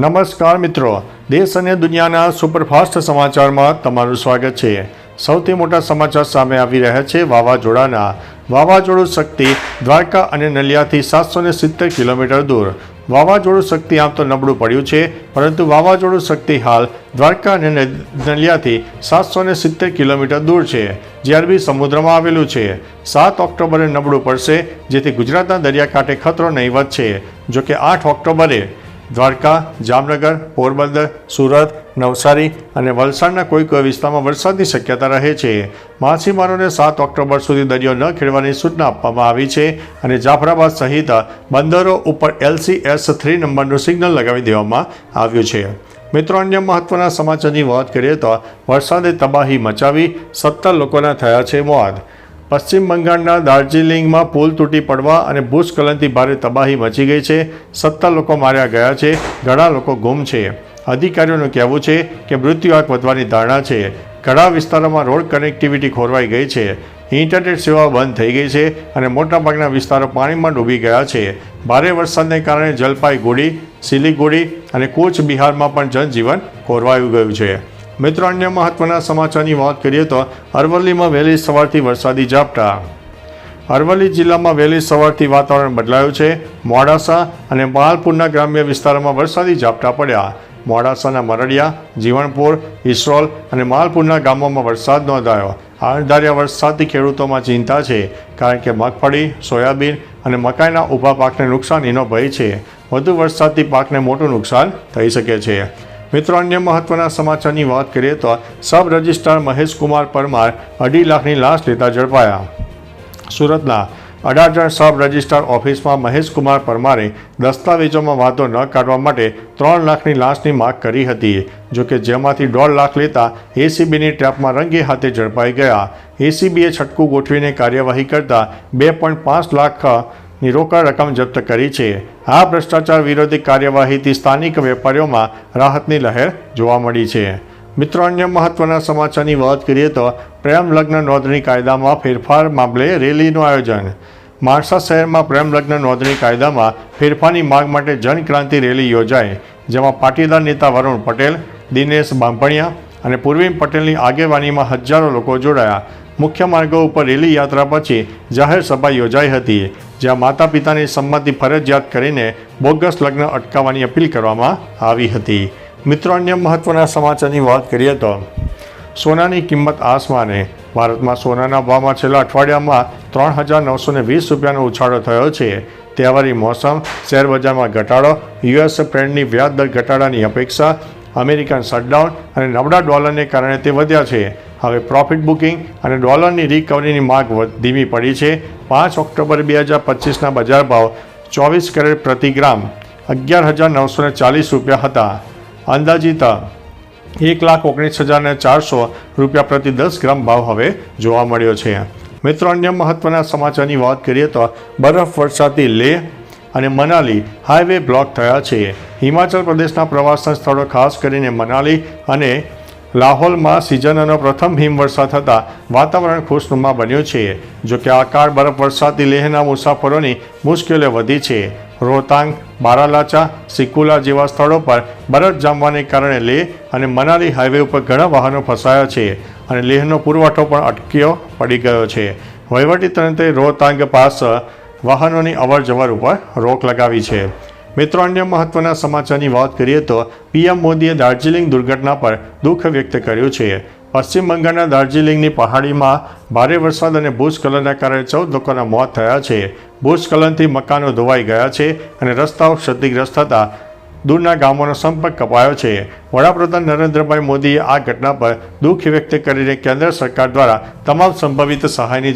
નમસ્કાર મિત્રો, દેશ અને દુનિયાના સુપરફાસ્ટ સમાચારમાં તમારું સ્વાગત છે। સૌથી મોટા સમાચાર સામે આવી રહ્યા છે વાવાઝોડાના। વાવાઝોડું શક્તિ દ્વારકા અને નલિયાથી 770 કિલોમીટર દૂર। વાવાઝોડું શક્તિ આમ તો નબળું પડ્યું છે, પરંતુ વાવાઝોડું શક્તિ હાલ દ્વારકા અને નલિયાથી 770 કિલોમીટર દૂર છે, જે અરબી સમુદ્રમાં આવેલું છે। 7 ઓક્ટોબરે નબળું પડશે, જેથી ગુજરાતના દરિયાકાંઠે ખતરો નહીવત છે। જોકે 8 ઓક્ટોબરે દ્વારકા, જામનગર, પોરબંદર, સુરત, નવસારી અને વલસાડના કોઈ વિસ્તારમાં વરસાદની શક્યતા રહે છે। માછીમારોને 7 ઓક્ટોબર સુધી દરિયો ન ખેડવાની સૂચના આપવામાં આવી છે અને જાફરાબાદ સહિત બંદરો ઉપર LCS-3 નંબરનું સિગ્નલ લગાવી દેવામાં આવ્યું છે। મિત્રો, અન્ય મહત્વના સમાચારની વાત કરીએ તો વરસાદે તબાહી મચાવી, 17 લોકોના થયા છે મોત। પશ્ચિમ બંગાળના દાર્જિલિંગમાં પુલ તૂટી પડવા અને ભૂસ્ખલનથી ભારે તબાહી મચી ગઈ છે। 17 લોકો માર્યા ગયા છે, ઘણા લોકો ગુમ છે। અધિકારીઓનું કહેવું છે કે મૃત્યુઆંક વધવાની ધારણા છે। ઘણા વિસ્તારોમાં રોડ કનેક્ટિવિટી ખોરવાઈ ગઈ છે, ઇન્ટરનેટ સેવાઓ બંધ થઈ ગઈ છે અને મોટાભાગના વિસ્તારો પાણીમાં ડૂબી ગયા છે। ભારે વરસાદને કારણે જલપાઈગુડી, સિલીગુડી અને કૂચ બિહારમાં પણ જનજીવન ખોરવાયું ગયું છે। મિત્રો, અન્ય મહત્વના સમાચારની વાત કરીએ તો અરવલ્લીમાં વહેલી સવારથી વરસાદી ઝાપટા। અરવલ્લી જિલ્લામાં વહેલી સવારથી વાતાવરણ બદલાયું છે। મોડાસા અને માલપુરના ગ્રામ્ય વિસ્તારોમાં વરસાદી ઝાપટા પડ્યા। મોડાસાના મરડિયા, જીવણપુર, ઇસરોલ અને માલપુરના ગામોમાં વરસાદ નોંધાયો। અણધાર્યા વરસાદથી ખેડૂતોમાં ચિંતા છે, કારણ કે મગફળી, સોયાબીન અને મકાઈના ઊભા પાકને નુકસાનીનો ભય છે। વધુ વરસાદથી પાકને મોટું નુકસાન થઈ શકે છે। મિત્રો, અન્ય મહત્વના સમાચારની વાત કરીએ તો સબ રજિસ્ટ્રાર મહેશકુમાર પરમાર 2.5 લાખની લાંચ લેતા ઝડપાયા। સુરતના અડાજણ સબ રજિસ્ટ્રાર ઓફિસમાં મહેશકુમાર પરમારે દસ્તાવેજોમાં વાંધો ન કાઢવા માટે 3 લાખની લાંચની માગ કરી હતી। જોકે જેમાંથી 1.5 લાખ લેતા એસીબીની ટ્રેપમાં રંગે હાથે ઝડપાઈ ગયા। એસીબીએ છટકું ગોઠવીને કાર્યવાહી કરતા 2.5 લાખની રોકડ રકમ જપ્ત કરી છે। આ ભ્રષ્ટાચાર વિરોધી કાર્યવાહીથી સ્થાનિક વેપારીઓમાં રાહતની લહેર જોવા મળી છે। મિત્રો, અન્ય મહત્વના સમાચારની વાત કરીએ તો પ્રેમ લગ્ન નોંધણી કાયદામાં ફેરફાર મામલે રેલીનું આયોજન। માણસા શહેરમાં પ્રેમ લગ્ન નોંધણી કાયદામાં ફેરફારની માંગ માટે જનક્રાંતિ રેલી યોજાઈ, જેમાં પાટીદાર નેતા વરુણ પટેલ, દિનેશ બાંભણિયા અને પૂર્વિમ પટેલની આગેવાનીમાં હજારો લોકો જોડાયા। મુખ્ય માર્ગો ઉપર રેલી યાત્રા પછી જાહેર સભા યોજાઈ હતી, જ્યાં માતા પિતાની સંમતિ ફરજિયાત કરીને બોગસ લગ્ન અટકાવવાની અપીલ કરવામાં આવી હતી। મિત્રો, અન્ય મહત્વના સમાચારની વાત કરીએ તો સોનાની કિંમત આસમાને। ભારતમાં સોનાના ભાવમાં છેલ્લા અઠવાડિયામાં 3,920 રૂપિયાનો ઉછાળો થયો છે। તહેવારી મોસમ, શેરબજારમાં ઘટાડો, US ફેડની વ્યાજ દર ઘટાડાની અપેક્ષા, અમેરિકન શટડાઉન અને નબળા ડોલરને કારણે તે વધ્યા છે। હવે પ્રોફિટ બુકિંગ અને ડોલરની રિકવરીની માંગ ધીમી પડી છે। 5 ઓક્ટોબર 2025ના બજાર ભાવ 24 કેરેટ પ્રતિ ગ્રામ 11,940 રૂપિયા હતા। અંદાજિત 1,19,400 રૂપિયા પ્રતિ 10 ગ્રામ ભાવ હવે જોવા મળ્યો છે। મિત્રો, અન્ય મહત્વના સમાચારની વાત કરીએ તો બરફ વર્ષાથી લેહ અને મનાલી હાઈવે બ્લોક થયા છે। હિમાચલ પ્રદેશના પ્રવાસન સ્થળો, ખાસ કરીને મનાલી અને લાહોલમાં સિઝનનો પ્રથમ હિમવર્ષા થતાં વાતાવરણ ખુશનુમા બન્યું છે। જોકે અકાળ બરફ વરસાદથી લેહના મુસાફરોની મુશ્કેલીઓ વધી છે। રોહતાંગ, બારાલાચા, સિકુલા જેવા સ્થળો પર બરફ જામવાને કારણે લેહ અને મનાલી હાઈવે ઉપર ઘણા વાહનો ફસાયા છે અને લેહનો પુરવઠો પણ અટક્યો પડી ગયો છે। વહીવટીતંત્રે રોહતાંગ પાસ વાહનોની અવરજવર ઉપર રોક લગાવી છે। મિત્રો, અન્ય મહત્વના સમાચારની વાત કરીએ તો PM મોદીએ દાર્જિલિંગ દુર્ઘટના પર દુઃખ વ્યક્ત કર્યું છે। પશ્ચિમ બંગાળના દાર્જિલિંગની પહાડીમાં ભારે વરસાદ અને ભૂસ્ખલનના કારણે 14 લોકોના મોત થયા છે। ભૂસ્ખલનથી મકાનો ધોવાઈ ગયા છે અને રસ્તાઓ ક્ષતિગ્રસ્ત થતાં દૂરના ગામોનો સંપર્ક કપાયો છે। વડાપ્રધાન નરેન્દ્રભાઈ મોદીએ આ ઘટના પર દુઃખ વ્યક્ત કરીને કેન્દ્ર સરકાર દ્વારા તમામ સંભવિત સહાયની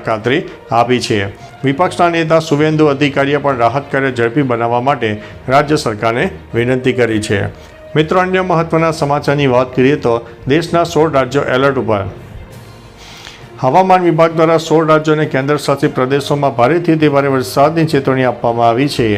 ખાતરી આપી છે। વિપક્ષના નેતા શુવેન્દુ અધિકારીએ પણ રાહત કાર્ય ઝડપી બનાવવા માટે રાજ્ય સરકારને વિનંતી કરી છે। મિત્રો, અન્ય મહત્વના સમાચારની વાત કરીએ તો દેશના 16 રાજ્યો એલર્ટ ઉપર। હવામાન વિભાગ દ્વારા 16 રાજ્યો અને કેન્દ્ર શાસિત પ્રદેશોમાં ભારેથી અતિ ભારે વરસાદની ચેતવણી આપવામાં આવી છે।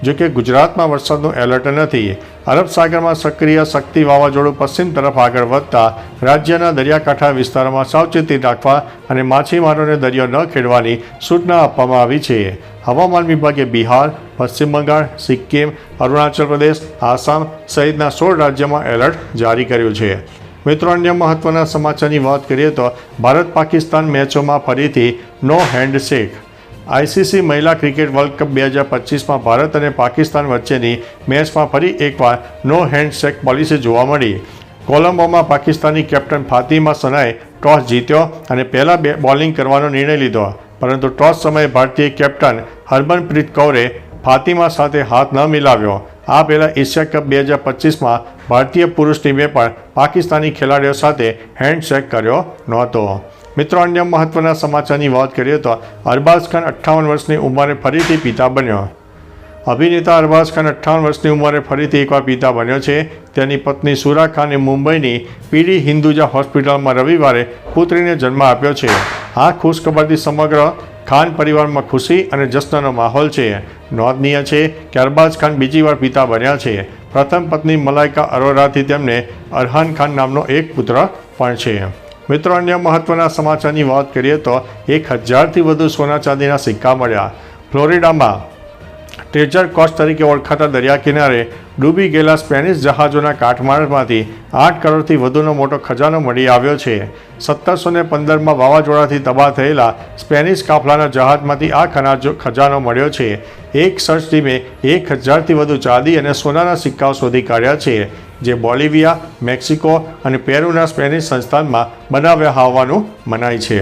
જો કે ગુજરાતમાં વરસાદનું એલર્ટ નથી। અરબ સાગરમાં સક્રિય શક્તિ વાવાઝોડું પશ્ચિમ તરફ આગળ વધતા રાજ્યના દરિયાકાંઠા વિસ્તારોમાં સાવચેતી રાખવા અને માછીમારોને દરિયો ન ખેડવાની સૂચના આપવામાં આવી છે. હવામાન વિભાગે બિહાર, પશ્ચિમ બંગાળ, સિક્કિમ, અરુણાચલ પ્રદેશ, આસામ સહિતના 16 રાજ્યોમાં એલર્ટ જારી કર્યું છે. મિત્રો, અન્ય મહત્વના સમાચારની વાત કરીએ તો ભારત પાકિસ્તાન મેચોમાં ફરીથી નો હેન્ડશેક. આઈસીસી મહિલા ક્રિકેટ વર્લ્ડ કપ 2025માં ભારત અને પાકિસ્તાન વચ્ચેની મેચમાં ફરી એકવાર નો હેન્ડશેક પોલિસી જોવા મળી. કોલંબોમાં પાકિસ્તાની કેપ્ટન ફાતિમા સનાએ ટોસ જીત્યો અને પહેલા બોલિંગ કરવાનો નિર્ણય લીધો, પરંતુ ટોસ સમયે ભારતીય કેપ્ટન હરમનપ્રીત કૌરે ફાતિમા સાથે હાથ ન મિલાવ્યો. આ પહેલાં એશિયા કપ 2025માં ભારતીય પુરુષ ટીમે પણ પાકિસ્તાની ખેલાડીઓ સાથે હેન્ડશેક કર્યો નહોતો. મિત્રો, અન્ય મહત્વના સમાચારની વાત કરીએ તો અરબાઝ ખાન 58 વર્ષની ઉંમરે ફરીથી પિતા બન્યો. અભિનેતા અરબાઝ ખાન 58 વર્ષની ઉંમરે ફરીથી એકવાર પિતા બન્યો છે. તેની પત્ની સુરા ખાને મુંબઈની પીડી હિન્દુજા હોસ્પિટલમાં રવિવારે પુત્રીને જન્મ આપ્યો છે. આ ખુશખબરથી સમગ્ર ખાન પરિવારમાં ખુશી અને જશ્નનો માહોલ છે. નોંધનીય છે કે અરબાઝ ખાન બીજી વાર પિતા બન્યા છે. પ્રથમ પત્ની મલાઇકા અરોરાથી તેમને અરહાન ખાન નામનો એક પુત્ર પણ છે. મિત્રો, અન્ય મહત્વના સમાચારની વાત કરીએ તો 1000થી વધુ સોના ચાંદીના સિક્કા મળ્યા. ફ્લોરિડામાં ટ્રેજર કોસ્ટ તરીકે ઓળખાતા દરિયા કિનારે ડૂબી ગયેલા સ્પેનિશ જહાજોના કાટમાળમાંથી 8 કરોડથી વધુનો મોટો ખજાનો મળી આવ્યો છે. 1715માં વાવાઝોડાથી તબાહ થયેલા સ્પેનિશ કાફલાના જહાજમાંથી આ ખજાનો મળ્યો છે. એક સર્ચ ટીમે 1000થી વધુ ચાંદી અને સોનાના સિક્કાઓ શોધી કાઢ્યા છે, જે બોલિવિયા, મેક્સિકો અને પેરુના સ્પેનિશ સંસ્થાનમાં બનાવ્યા હોવાનું મનાય છે.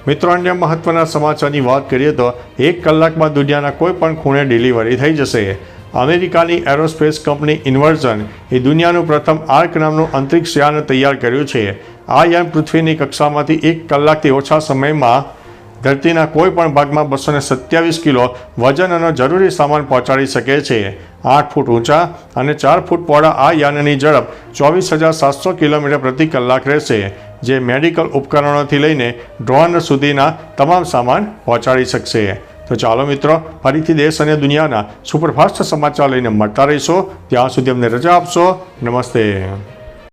મિત્રો, અન્ય મહત્વના સમાચારની વાત કરીએ તો 1 કલાકમાં દુનિયાના કોઈ પણ ખૂણે ડિલિવરી થઈ જશે. અમેરિકાની એરોસ્પેસ કંપની ઇન્વર્ઝન એ દુનિયાનું પ્રથમ આર્ક નામનું અંતરિક્ષ યાન તૈયાર કર્યું છે. આ યાન પૃથ્વીની કક્ષામાંથી 1 કલાકથી ઓછા સમયમાં ધરતીના કોઈ પણ ભાગમાં 227 કિલો વજનનો જરૂરી સામાન પહોંચાડી શકે છે. 8 ફૂટ ઊંચા અને 4 ફૂટ પહોળા આ યાનની ઝડપ 24,700 કિલોમીટર પ્રતિ કલાક રહેશે, જે મેડિકલ ઉપકરણોથી લઈને ડ્રોન સુધીના તમામ સામાન પહોંચાડી શકશે. તો ચાલો મિત્રો, ફરીથી દેશ અને દુનિયાના સુપરફાસ્ટ સમાચાર લઈને મળતા રહીશો. ત્યાં સુધી અમને રજા આપશો. નમસ્તે.